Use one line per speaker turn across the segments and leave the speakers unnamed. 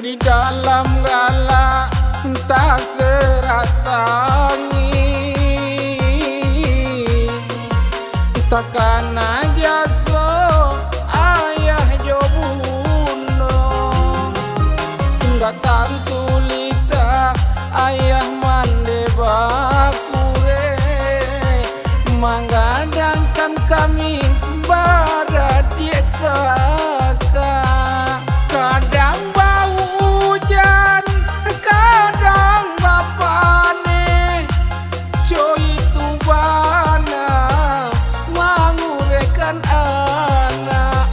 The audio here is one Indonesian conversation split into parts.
di dalam gala tak seratangi, takkan aja so ayah jo buno datang tulita ayah mande bakure menggadangkan kami barat dia kakak. Kadang bau hujan, kadang bapane coy itu bana mengurekan anak.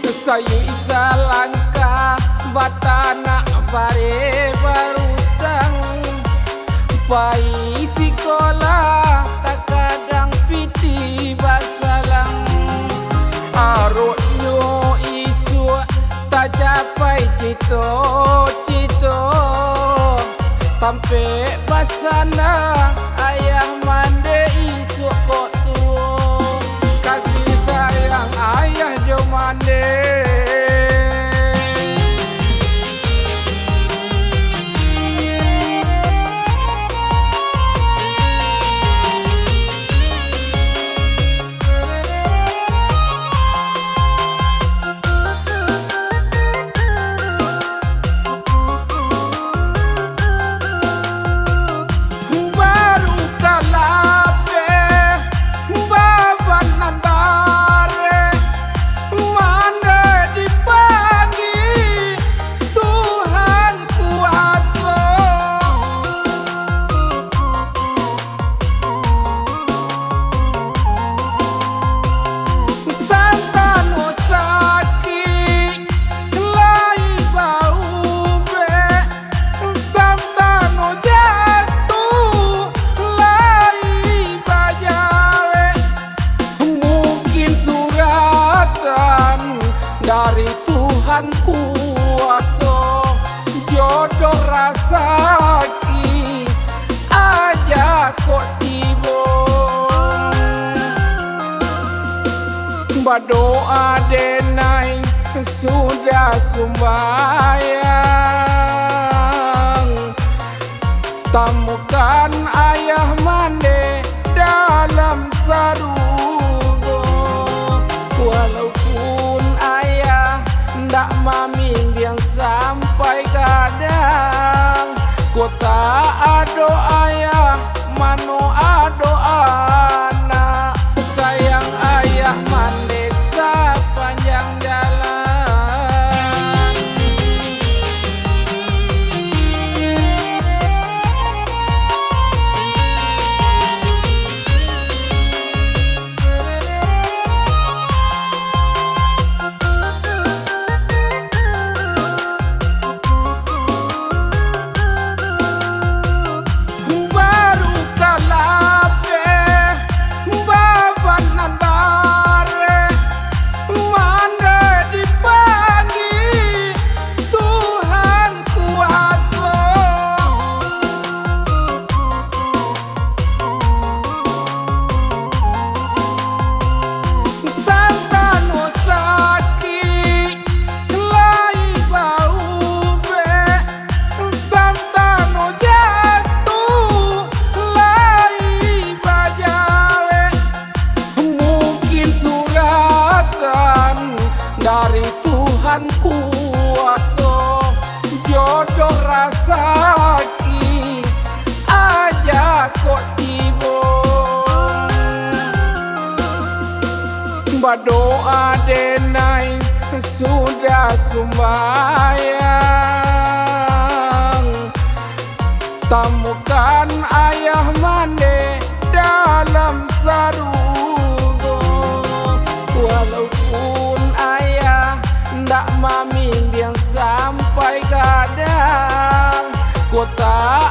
Saya isa langkah batana bare barutang pai sekolah tak kadang piti basalang aroknyo isu tak capai cito-cito tampe basana ayah mande isu kok tuo kasih sayang ayah jo mande. Dari Tuhan kuasa jodoh rasaki aja kok tiba berdoa denai sudah sumbayang temukan ayah mande dalam sarugo walaupun ndak maming yang sampai kadang kota ado ayah mano ado anak sayang ayah mandesa panjang jalan. Dari Tuhan kuasa jodoh rasaki aja kok tiba berdoa denai sudah sumbayang temukan ayah mande dalam sarugo walaupun ndak maming yang sampai kadang kota